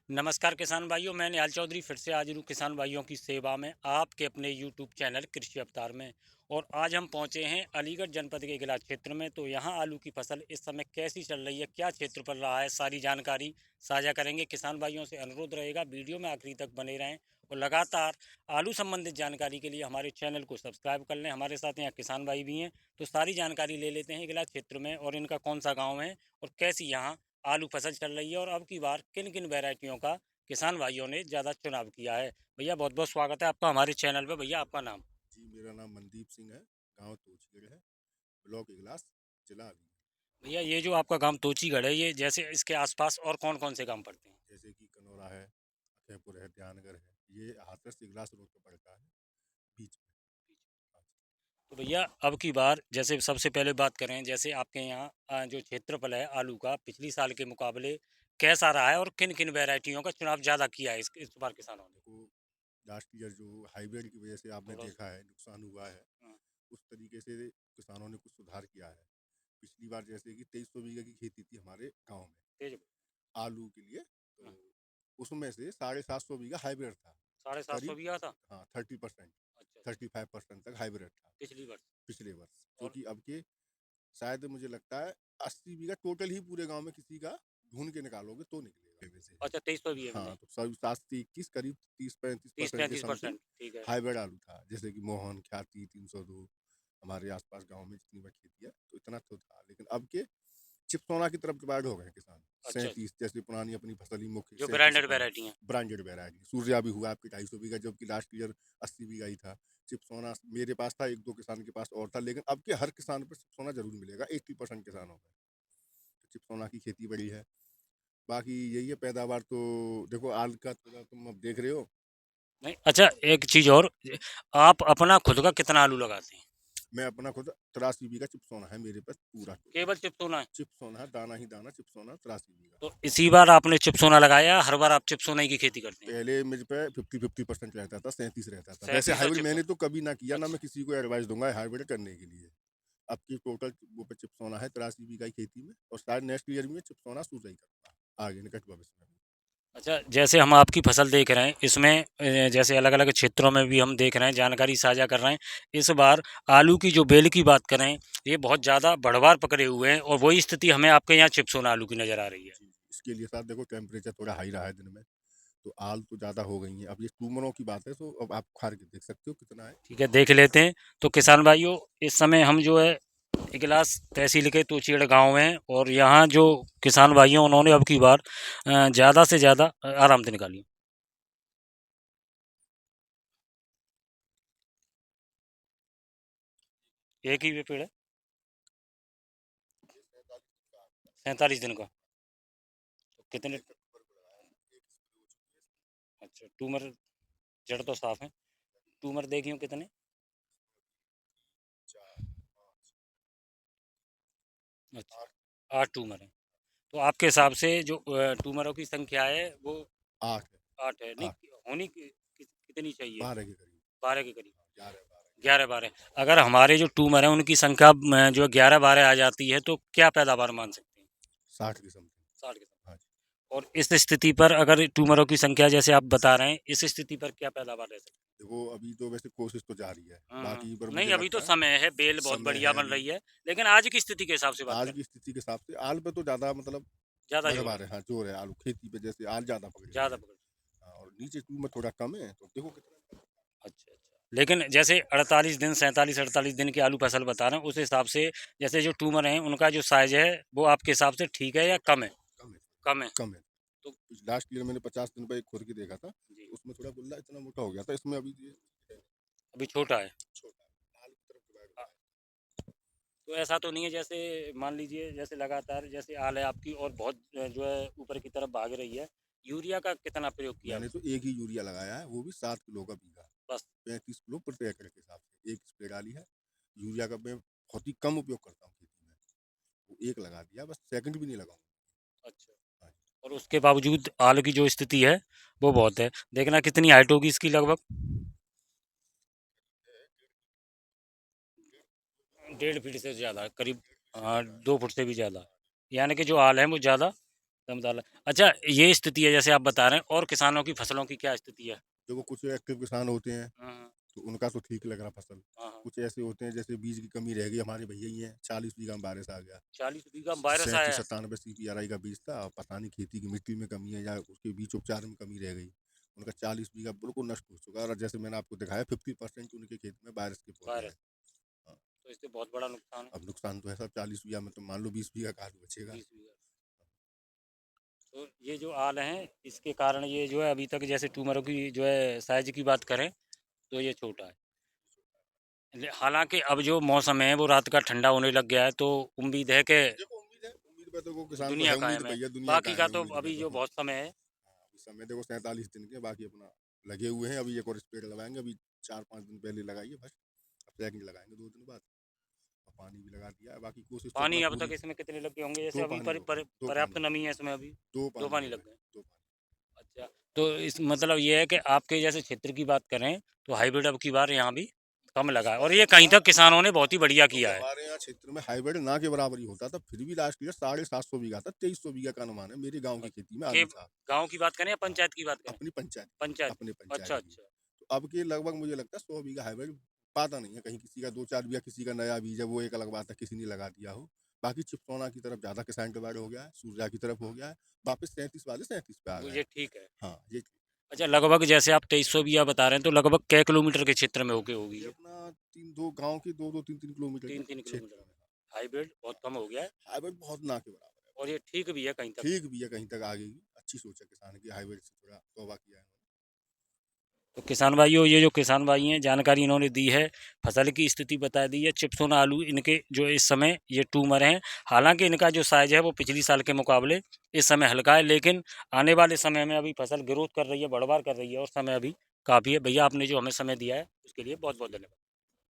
नमस्कार किसान भाइयों, मैं निहाल चौधरी फिर से हाजिर हूँ किसान भाइयों की सेवा में आपके अपने यूट्यूब चैनल कृषि अवतार में। और आज हम पहुँचे हैं अलीगढ़ जनपद के इगला क्षेत्र में। तो यहाँ आलू की फसल इस समय कैसी चल रही है, क्या क्षेत्र पड़ रहा है, सारी जानकारी साझा करेंगे। किसान भाइयों से अनुरोध रहेगा वीडियो में आखिरी तक बने रहें और लगातार आलू संबंधित जानकारी के लिए हमारे चैनल को सब्सक्राइब कर लें। हमारे साथ यहाँ किसान भाई भी हैं, तो सारी जानकारी ले लेते हैं इगला क्षेत्र में और इनका कौन सा गाँव है और कैसी यहाँ आलू फसल चल रही है और अब की बार किन किन वैरायटियों का किसान भाइयों ने ज़्यादा चुनाव किया है। भैया बहुत बहुत स्वागत है आपका हमारे चैनल पे। भैया आपका नाम? जी, मेरा नाम मनदीप सिंह है। गांव तोचगढ़ है, ब्लॉक इगलास, जिला अलीगढ़। भैया ये जो आपका गांव तोचीगढ़ है, ये जैसे इसके आसपास और कौन कौन से गांव पड़ते हैं? जैसे कि कनौरा है, अखेपुर है, ध्यानगढ़ है। ये हाथरस इगलास रोड पर पड़ता है, बीच में। हाँ जी। तो भैया अब की बार जैसे सबसे पहले बात करें, जैसे आपके यहाँ जो क्षेत्रफल है आलू का पिछली साल के मुकाबले कैसा रहा है और किन किन वैरायटियों का चुनाव ज़्यादा किया है इस बार किसानों ने? देखो, लास्ट ईयर जो हाइब्रिड की वजह से आपने थोड़ा देखा है नुकसान हुआ है, हाँ, उस तरीके से किसानों ने कुछ सुधार किया है। पिछली बार जैसे कि 2300 बीघा की खेती थी हमारे गांव में तेज आलू के लिए, हाँ, तो उसमें से 750 बीघा हाइब्रिड था। 750 करीब, बीघा था। हाँ, 30%, अच्छा अच्छा। 35% तक हाइब्रिड था पिछली वर्ष पिछले वर्ष। और क्योंकि अब के शायद मुझे लगता है 80 बीघा टोटल ही पूरे गांव में किसी का ढूंढ के निकालोगे तो निकलेगा में से। अच्छा 2300 बीघे में हाँ, नहीं, तो सब 7 से 21 करीब 30-35% के समथिंग 30-35% ठीक है। हाइब्रिड आलू था। जैसे कि मोहन, ख्याति, 302, हमारे आसपास गांव में जितनी बार खेती है तो इतना तो था। लेकिन अब के चिपसोना की तरफ डिवाइड हो गए किसान। अच्छा अच्छा। 37 जैसे पुरानी अपनी फसल ही मुख्य जो 37 ब्रांडेड अपनाई, वैरायटी हैं। ब्रांडेड वैरायटी सूर्या भी हुआ आपके 250 बीघा, जबकि लास्ट ईयर 80 बीघा ही था। चिपसोना मेरे पास था, एक दो किसान के पास और था, लेकिन अब के हर किसान पर चिपसोना जरूर मिलेगा 80% किसानों पर। चिपसोना की खेती बड़ी है। बाकी यही है पैदावार तो। देखो आल का थोड़ा तुम अब देख रहे हो। नहीं अच्छा, एक चीज़ और, आप अपना खुद का कितना आलू लगाते हैं? मैं अपना खुद 83 बीघा चिपसोना है मेरे पास पूरा टोटल। केवल चिपसोना है? चिपसोना है, दाना ही दाना चिपसोना 83 बीघा। तो इसी बार आपने चिपसोना लगाया, हर बार आप चिपसोना ही की खेती करते हैं? पहले मेरे पे 50-50% रहता था, 37 रहता था। वैसे 37 और हाइब्रिड मैंने चिपसोना। तो कभी ना किया, ना मैं अच्छा किसी को एडवाइस दूंगा हाइब्रिड करने के लिए। अब की टोटल वो पे चिपसोना है 83 बीघा की खेती में, और शायद नेक्स्ट ईयर में चिपसोना सूझ ही करूंगा आगे निकट भविष्य में। अच्छा, जैसे हम आपकी फसल देख रहे हैं इसमें जैसे अलग अलग क्षेत्रों में भी हम देख रहे हैं, जानकारी साझा कर रहे हैं। इस बार आलू की जो बेल की बात करें, ये बहुत ज़्यादा बढ़वार पकड़े हुए हैं और वही स्थिति हमें आपके यहाँ चिपसोना आलू की नज़र आ रही है। जी जी, इसके लिए साथ देखो टेम्परेचर थोड़ा हाई रहा है दिन में, तो आल तो ज़्यादा हो गई है। अब ये ट्यूमरों की बात है, तो अब आप खार के देख सकते हो कितना है। ठीक है, देख लेते हैं। तो किसान भाइयों, इस समय हम जो है इगलास तहसील के तोचीड़ गांव में, और यहाँ जो किसान भाई हैं उन्होंने अब की बार ज़्यादा से ज़्यादा आराम से निकाली। एक ही पेड़ है? 47 दिन का? तो कितने? अच्छा, ट्यूमर जड़ तो साफ है। ट्यूमर देखियो कितने? अच्छा, 8 ट्यूमर है। तो आपके हिसाब से जो ट्यूमरों की संख्या है वो 8 है। 8 है? नहीं, 8, होनी कितनी चाहिए? 12 के करीब। 12 के करीब? 11-12। 11-12? अगर हमारे जो ट्यूमर है उनकी संख्या जो 11-12 आ जाती है तो क्या पैदावार मान सकते हैं? 60 की समथिंग। 60 के? हाँ जी। और इस स्थिति पर अगर ट्यूमरों की संख्या जैसे आप बता रहे हैं, इस स्थिति पर क्या पैदावार रह सकती देखो अभी तो वैसे कोशिश तो जारी है, है? बाकी पर नहीं मुझे अभी तो लगता है समय है, बेल बहुत समय बढ़िया है बन अभी। रही है, लेकिन आज की स्थिति के हिसाब से बात आज करें, की स्थिति के हिसाब से आल पे तो ज़्यादा मतलब ज़्यादा जोर है, बढ़ है, हाँ जोर है आलू खेती पे, जैसे आल ज़्यादा पकड़ रही ज़्यादा है। पकड़। हाँ, और नीचे टू में थोड़ा कम है, तो देखो कितना। अच्छा अच्छा। लेकिन जैसे 48 दिन, 47-48 दिन की आलू फसल बता रहे हैं, उस हिसाब से जैसे जो ट्यूमर हैं उनका जो साइज है वो आपके हिसाब से ठीक है या कम है? कम है। कम है? कम है। तो लास्ट ईयर मैंने 50 दिन पे एक खुद की देखा था, जी, तो उसमें थोड़ा गुल्ला इतना मोटा हो गया था, इसमें अभी ये अभी छोटा है। छोटा है, आल की तरफ डिवाइड अ, हुआ है। तो ऐसा तो नहीं है जैसे मान लीजिए जैसे लगातार जैसे आल है आपकी और बहुत जो है यूपर की तरफ भाग रही है, यूरिया का कितना प्रयोग किया मैंने तो उसमें? एक ही यूरिया लगाया है, वो भी 7 किलो का बीघा। बस? 35 किलो प्रति एकड़ के हिसाब से एक स्प्रे डाली है। यूरिया का मैं बहुत ही कम उपयोग करता हूँ खेती में, वो एक लगा दिया बस, सेकंड भी नहीं लगाऊंगा। अच्छा। हाँ और उसके बावजूद आल की जो स्थिति है वो बहुत है। देखना कितनी हाइट होगी इसकी लगभग? 1.5 फीट से ज़्यादा करीब। हाँ, 2 फुट से भी ज़्यादा। यानी कि जो आल है वो ज़्यादा दमदार। अच्छा, ये स्थिति है जैसे आप बता रहे हैं, और किसानों की फसलों की क्या स्थिति है? देखो कुछ एक्टिव किसान होते हैं हाँ, हाँ। तो उनका तो ठीक लग रहा फसल। हाँ, हाँ। कुछ ऐसे होते हैं जैसे बीज की कमी रह गई, हमारे भैया ही हैं 40 बीघा में बारिश आ गया। 40 बीघा में वायरस आया है। 37-97 CPRI का बीज था, अब पता नहीं खेती की मिट्टी में कमी है या उसके बीज उपचार में कमी रह गई। उनका 40 बीघा बिल्कुल नष्ट हो चुका है और जैसे मैंने आपको दिखाया 50% उनके खेत में वायरस के पौधे हैं। वायरस, हाँ, तो इससे बहुत बड़ा नुकसान है। अब नुकसान तो है सब 40 बीघा में, तो मान लो 20 बीघा कहाँ से बचेगा। 20 बीघा। तो ये जो आल हैं, इसके कारण ये जो है अभी तक जैसे ट्यूमरों की जो है साइज़ की बात करें, तो ये छोटा है। हालाँकि अब जो मौसम है वो रात का ठंडा होने लग गया है, तो उम्मीद है कि देखो उम्मीद पे तो वो किसान को दुनिया है, उम्मीद कायम है। भैया दुनिया बाकी कायम का है तो उम्मीद पे अभी तो। जो हाँ, बहुत समय है। इस समय देखो 47 दिन के बाकी अपना लगे हुए हैं, अभी एक और स्प्रे लगाएंगे, अभी 4-5 दिन पहले लगाइए बस, अब सेकंड लगाएंगे 2 दिन बाद, और पानी भी लगा दिया है, बाकी कोशिश तो पानी अपना अब तक पूरी। इसमें कितने लग गए होंगे? जैसे 2 अभी पानी हो गए, 2 पर्याप्त पानी, नमी है इसमें अभी? 2 2 पानी पानी हो लग गए, गए। 2 पानी। अच्छा, तो इस मतलब ये है कि आपके जैसे क्षेत्र की बात करें, तो हाइब्रिड अब की बार यहाँ भी कम लगा इस है, और वर्ष ये कहीं हाँ, तक किसानों ने बहुत ही बढ़िया क्योंकि किया है। हमारे यहाँ क्षेत्र में हाइब्रिड ना के बराबर ही होता था, फिर भी लास्ट ईयर 750 बीघा था, 2300 बीघा का अनुमान है मेरे गाँव की खेती में के आलू था। गाँव की बात करें या हाँ, पंचायत की बात करें? अपनी पंचायत की, पंचायत अपने की। पंचायत अच्छा, की। अच्छा। तो अब के लगभग मुझे लगता है 100 बीघा हाइब्रिड पाता नहीं है, कहीं किसी का 2-4 बीघा किसी का नया बीज है, वो एक अलग बात है, किसी ने लगा दिया हो। बाकी चिपसोना की तरफ ज़्यादा किसान डिवाइड हो गया है, सूरजा की तरफ हो गया है, वापस 37 वाले 37 पे आ वो गए ये हैं। ठीक है। हाँ, ये अच्छा, लगभग जैसे आप 2300 बिया बता रहे हैं, तो लगभग कै किलोमीटर के क्षेत्र में होके होगी ये ये? अपना 3-2 गाँव के 2-2 3-3 किलोमीटर के 3-3 क्षेत्र किलोमीटर में। में। हाइब्रिड बहुत कम हो गया है, हाइब्रिड बहुत ना के बराबर है। और ये ठीक भी है कहीं तक। ठीक भी है कहीं तक आगे की, अच्छी सोच है किसान की, हाइब्रिड से थोड़ा तौबा किया है। तो किसान भाइयों, ये जो किसान भाई हैं, जानकारी इन्होंने दी है, फसल की स्थिति बता दी है। चिप्सोना आलू इनके जो इस समय ये ट्यूमर हैं, हालांकि इनका जो साइज है वो पिछली साल के मुकाबले इस समय हल्का है, लेकिन आने वाले समय में अभी फसल ग्रोथ कर रही है, बढ़वार कर रही है, और समय अभी काफ़ी है। भैया आपने जो हमें समय दिया है उसके लिए बहुत बहुत धन्यवाद।